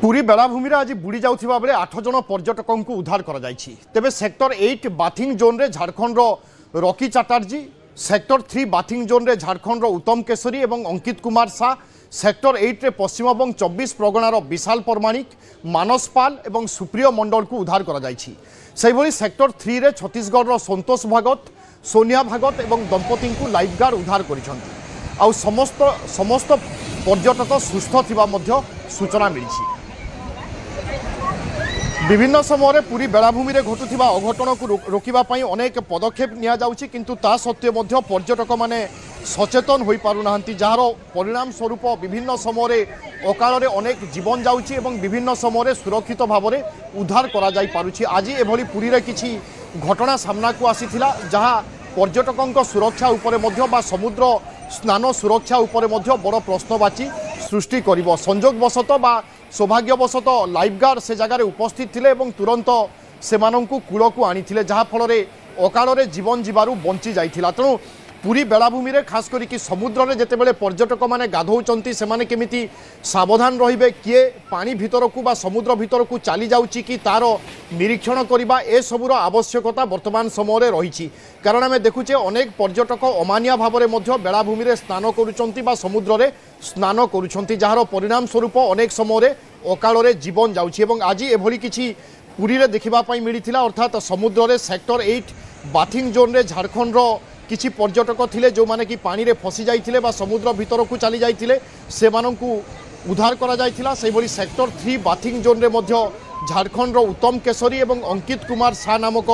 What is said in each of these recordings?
पुरी बेलाभूमि आज बुड़ी जाउथिबा बेले 8 जन पर्यटकों को उद्धार करा जायछि। तेबे सेक्टर 8 बाथिंग जोन रे Jharkhand Rocky Chatterjee, sector 3 bathing zone रे झारखंड उत्तम केशरी एवं अंकित कुमार शाह, सेक्टर 8 रे पश्चिम और 24 परगणार विशाल परमाणिक, मानस पाल एवं सुप्रिय मंडल को उद्धार करा जायछि। सेहिभଳି सेक्टर 3 रे छत्तीसगढ़ संतोष भागत, सोनिया भागत एवं दंपति को लाइफ गार्ड उद्धार करिसंति। आ समस्त पर्यटक सुस्थ थिबा मध्य सूचना मिली। विभिन्न समय पूरी बेलाभूमि में घटुवा अघटन को रोकने अनेक पदक्षेप नि किंतु ता सत्वे मध्य पर्यटक माने सचेतन हो पारना, जार परिणाम स्वरूप विभिन्न समय अकाल अनेक जीवन जाउछि एवं विभिन्न समय सुरक्षित भाव में उद्धार करा जाई पारुछि। आज एभली पुरी रे किछि घटना सामना को आसीथिला जहाँ पर्यटकों सुरक्षा उपरे मध्य बा समुद्र स्नान सुरक्षा उपरे मध्य बड़ प्रश्नवाची सृष्टि करिवो। संजोगवशत बा सौभाग्यवशत लाइफ गार्ड से जगार उपस्थित थिले एवं तुरंत सेमानंकु कूल को आनी जहाँ फल अकाल जीवन जीवारु बंची जाइथिला। तेणु पूरी बेलाभूमि रे खास करिकि समुद्र रे जेतेबेले पर्यटक माने गाधौचंती सेमाने केमिति सावधान रहिबे, किए पानी भितर को बा समुद्र भितर को चली जाउची कि तार निरीक्षण करिबा ए सबुर आवश्यकता वर्तमान समय रे रहिछि। कारण आमे देखुचे अनेक पर्यटक अमानिया भाव में मध्य बेलाभूमि रे स्नान करुचंती बा समुद्र रे स्नान करुचंती, जार परिणाम स्वरूप अनेक समय अकाल रे जीवन जाउछि। एवं आज एभली किछि पुरी रे देखिबा पई मिलिथिला, अर्थात समुद्र रे सेक्टर 8 बाथिंग जोन रे झारखंड किछि पर्यटक थिले जो माने कि पानी रे फसी जाइथिले बा समुद्र भितर को चली जाइथिले, सेमानंकु उद्धार करा जाइथिला। सेहिभଳି सेक्टर 3 बाथिंग जोन रे मध्य झारखंड उत्तम केशरी एवं अंकित कुमार शाह नामक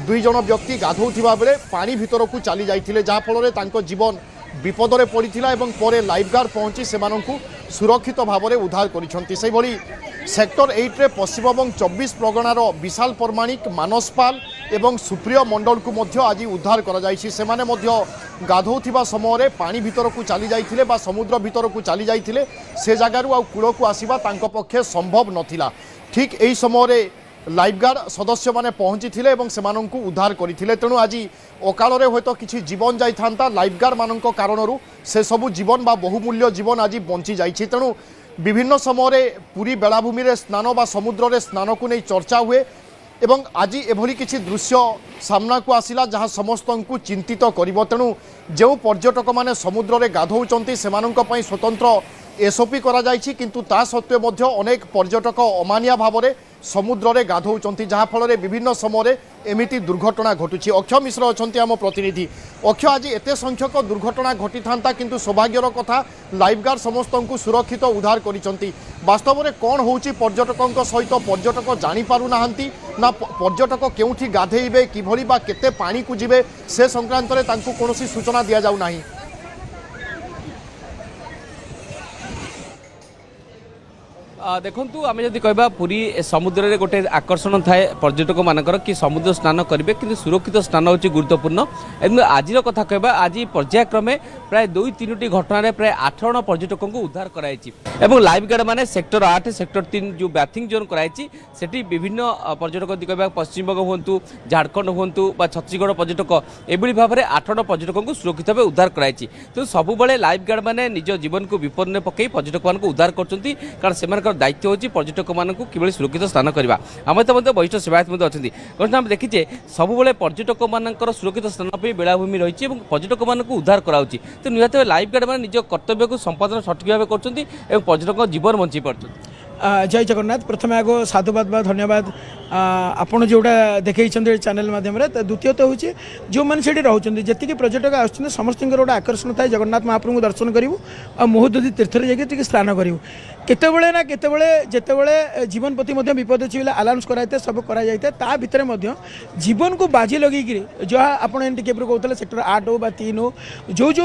2 जन व्यक्ति गाधौथिबा बेले पानी भितर को चली जाइथिले, जहाँ फल तांको जीवन विपद में पड़ता एवं परे लाइफ गार्ड पहुंची सेमानंकु सुरक्षित भाव में उद्धार करिसंती। सेहिभଳି सेक्टर 8 रे पश्चिम और 24 परगणार विशाल परमाणिक, मानस पाल एवं सुप्रिय मंडल को मध्य आज उद्धार करा जायछि। सेमाने मध्य गाधौथिबा समय पानी भितर को चली जाइथिले बा समुद्र भितर को चली जाइथिले, से जगारु आ कूल को आसीबा तांको पक्षे संभव नथिला। ठीक एही समय लाइफ गार्ड सदस्य माने पहुंची थिले एवं सेमानंकु उद्धार करथिले। तेणु आज अकाल हयतो किछि जीवन जाई थांता, लाइफ गार्ड मानक कारणरू से सबु जीवन बा बहुमूल्य जीवन आज बंची जाइछि। तेणु विभिन्न समय पूरी बेलाभूमि रे स्नान बा समुद्र रे स्नान को नहीं चर्चा हुए एवं आज एभली किछि दृश्य सामना को आसिला जहाँ समस्तंकु चिंतित करिवो। तेणु जो पर्यटक माने समुद्र रे गाधौचंती सेमानंक पई स्वतंत्र एसओपी करा जायछि, किंतु ता सत्वे मध्य अनेक पर्यटक अमानिया भाव में समुद्र रे गाधौचंती, जहाँ फल विभिन्न समय एमिति दुर्घटना घटुछि। अक्षय मिश्र अछंती आम प्रतिनिधि। अक्षय, आज एते संख्यक दुर्घटना घटी था किंतु सौभाग्यर कथा लाइफ गार्ड समस्तंकु सुरक्षित उद्धार करिसंती। वास्तव में कौन होउछि पर्यटकों सहित पर्यटक जानी पारु नाहंती ना पर्यटक केउठी गाधेइबे किभली बा केते पानी को जिबे से संक्रांत रे तांकु कोनोसी सूचना दिया जाउ नाही। देखु आम जब कह पूरी समुद्र में गोटे आकर्षण थाए पर्यटक मानकर कि समुद्र स्नान करेंगे कि सुरक्षित स्नान होची गुरुत्वपूर्ण। आज कथा कहबा आज पर्यायक्रमे प्राय 2-3टी घटना प्राय 8 जन पर्यटकों को उद्धार कराई एवं लाइफ गार्ड माने सेक्टर 8 सेक्टर 3 जो बाथिंग जोन कराई सेठी विभिन्न पर्यटक कहबा पश्चिम बंग हुंतु, झारखंड हुंतु बा छत्तीसगढ़ पर्यटक एभली भाव में 8 जन पर्यटकों को सुरक्षित भाव उद्धार कराई। तो सबुबले लाइफ गार्ड माने निज जीवन को विपद में पकई पर्यटक मान उद्धार करछंती, कारण सेमान दायित्व होची पर्यटक मानक किभली सुरक्षित स्नान करवा। आम तो वरिष्ठ सेवायत अच्छी कौन देखीचे सबुबले पर्यटक मानकर सुरक्षित स्नान पर बेलाभूमि रही और पर्यटक मानक उद्धार कराउछि। तो निहत लाइफ गार्ड मैंने निज कर्तव्य को संपादन सठिक भाव कर पर्यटक जीवन बंची पार्छ। जय जगन्नाथ। प्रथम आगो साधुवाद बा धन्यवाद आपण जोड़ा देखई चैनल माध्यम द्वितीय तो हूँ जो मैंने से रोचे जी पर्यटक आसुँच समस्त गोटे आकर्षण थाए जगन्नाथ महाप्रभु दर्शन करूँ और मुहुदधी तीर्थ जाकि स्नान करूँ। केतबेले ना केतबेले जेतेबेले जीवन प्रति विपद अच्छी आलाउंस कराइए सब कराई ता भितर जीवन को बाजी लगे जहाँ आपड़ टिके कहते सेक्टर 8 हो 3 हो जो जो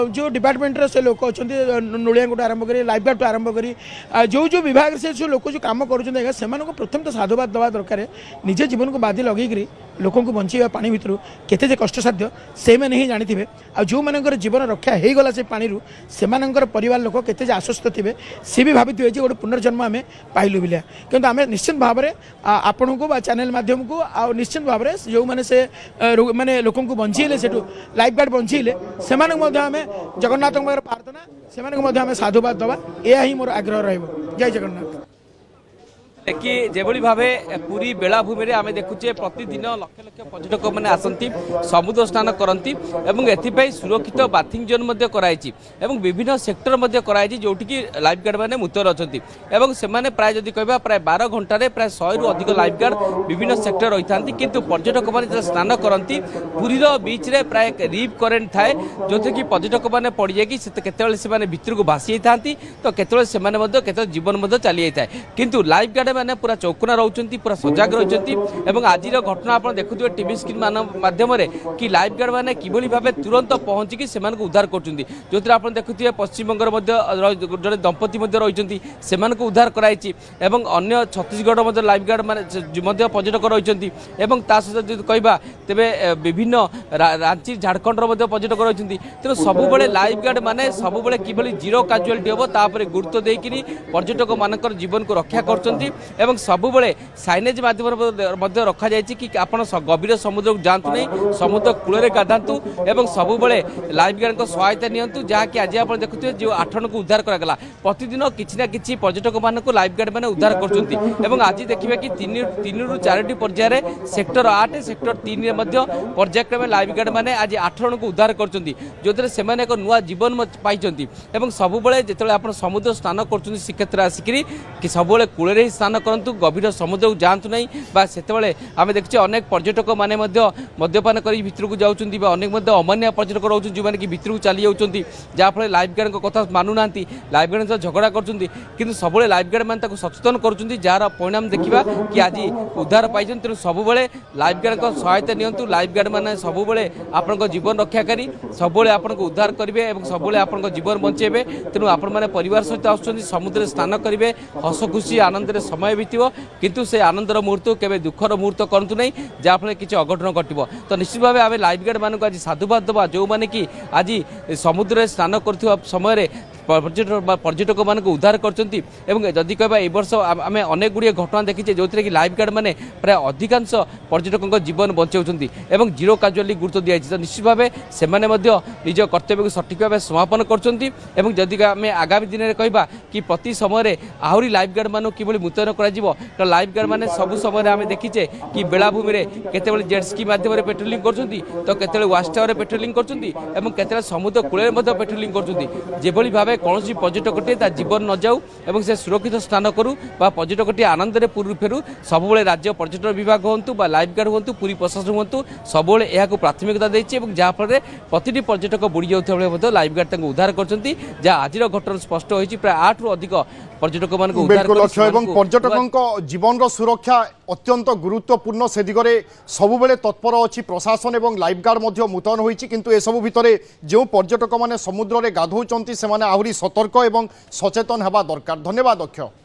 जो डिपार्टमेंट से लोक अच्छा नोलिया आरंभ कर लाइफ गार्ड आरंभ कर जो विभाग से जो लोक जो कम कर प्रथम तो साधुवाद दवा दरकार। निजे जीवन को बाजी लगे लोक बंचेवा पानी भितर केते कष्टसाध्य से मैंने ही जानी थे। आ जो मानकर जीवन रक्षा हो गला से पानी से परिवार लोक केते आश्वस्त थे सी भी भावी थे गोटे पुनर्जन्म आम पाइलु बिलिया। किंतु आम निश्चित भाव में आपण को चैनल माध्यम को आ निश्चित भाव में जो मैंने से माने लोक बंचेले से लाइफ गार्ड बंचेले से आम जगन्नाथ प्रार्थना से साधुवाद दवा यह ही मोर आग्रह रही। जय जगन्नाथ। कि जेभली भावे पुरी बेलाभूमि आम देखुचे प्रतिदिन लक्ष लक्ष पर्यटक मैंने आसती समुद्र स्नान करती एथपाई सुरक्षित बाथिंग जोन कराई विभिन्न सेक्टर कराई जोटि लाइफ गार्ड मैंने मुतयन अच्छा से प्राय जदि कह प्राय 12 घंटे प्राय 100 रु अधिक लाइफ गार्ड विभिन्न सेक्टर रही था किंतु पर्यटक मैंने स्नान करती पुरीर बीच रे प्राय रिप करेन्ट थाए जो कि पर्यटक मैंने पड़ जाए भितर को भासी था तो केतल जीवन चली जाए किंतु लाइफ गार्ड मैंने पूरा चौकना रोचे पूरा सजग रही आज घटना आप देखुए टीवी स्क्रीन माध्यम कि लाइफ गार्ड मैंने किभली भाव तुरंत पहुंचिकी से उद्धार कर जो आप देखुए पश्चिमबंग जड़े दंपति रही से उद्धार कराई अन्य छत्तीसगढ़ लाइफ गार्ड मैंने पर्यटक रही सहित कहवा तेरे विभिन्न रांची झारखंड पर्यटक रही तेणु सब लाइफ गार्ड मैंने सब किभली जीरो काजुआलिटी हम तापर गुरुत्व देकर पर्यटक मान जीवन को रक्षा कर सबुबले साइनेज माध्यम रखा जाए कि आप गभीर समुद्र को जातु नहीं समुद्र कूल गाधातु और सबुबले लाइफ गार्ड सहायता नियंतु जहाँकि आज आप देखुए जो 8 जन को उद्धार कराला प्रतिदिन किसी ना कि पर्यटक मान लाइफ गार्ड मैंने उद्धार कर आज देखिए कि 3 रु 4 पर्यायर सेक्टर 8 सेक्टर 3 पर्यायक्रमे लाइफ गार्ड मैंने आज 8 जन को उद्धार कर जो थे एक नुआ जीवन पाई सबुबले जो आप समुद्र स्नान कर श्रीक्षेत्र आसिक सब कूल ही स्नान करूँ गभीर समुद्र को जातु नहीं से आम देखिए अनेक पर्यटक मैंने मद्यपान कर भितर को जाऊँ अनेक अमान्य पर्यटक रोच जो मैंने भितर को चली जाऊँगी जहाँफल लाइफ गार्ड कथा मानुना लाइफ गार्ड सह झगड़ा कर सब लाइफ गार्ड मैंने सचेतन कर जार परिणाम देखा कि आज उद्धार पाई तेणु सब लाइफ गार्ड सहायता नियंतु लाइफ गार्ड मैंने सब आपण जीवन रक्षाकारी सब आपको उद्धार करेंगे और सब आप जीवन बचेबे तेणु आपण मैंने परिवार सहित आसुच्च समुद्र स्नान करेंगे हस खुशी आनंद समय बीतव किंतु से आनंदर मुहूर्त केवल दुखर मुहूर्त करतु नहीं जहाँफल किसी अघटन घटव तो निश्चित भाव आम लाइफ गार्ड मानक आज साधुवाद देवा जो मैंने कि आज समुद्र स्नान कर समय पर्यटक मान उद्धार करदी कह ए वर्ष आम अनेक गुड़िया घटना देखीचे जो कि लाइफ गार्ड मैंने प्राय अधिकांश पर्यटकों जीवन बचाऊँच और जीरो काजुआलिटी गुरुत्व दिखाई तो निश्चित भाव से निज कर्तव्य को सठिक भाव समापन करदी आम आगामी दिन में कहवा कि प्रति समय आहरी लाइफ गार्ड मान कि मुतयन कर लाइफ गार्ड मैंने सब समय आम देखीचे कि बेलाभूमि में केतबेले जेट स्की माध्यम पेट्रोलिंग कर तो केतबेले वाच टावर पेट्रोलिंग कर समुद्र कूल पेट्रोलिंग कर भाव कौन पर्यटकटे जीवन न जाऊ और से सुरक्षित स्नान करूँ पर्यटकटी आनंद में पूरी फेरू सब राज्य पर्यटन विभाग हूँ लाइफ गार्ड हूँ पूरी प्रशासन हूँ सब यहाँ प्राथमिकता देती जहाँफल प्रति पर्यटक बुड़ी जाता लाइफ गार्ड उद्धार कर आज घटना स्पष्ट होती प्राय 8 रु अधिक पर्यटक मान पर्यटकों जीवन सुरक्षा अत्यंत गुरुत्वपूर्ण से दिगरे सबुबले तत्पर अच्छी प्रशासन और लाइफ गार्ड मुतयन होती किंतु एसबू भितर जो पर्यटक मैंने समुद्र में गाधौंट से आहरी सतर्क और सचेतन होगा दरकार। धन्यवाद अक्षय।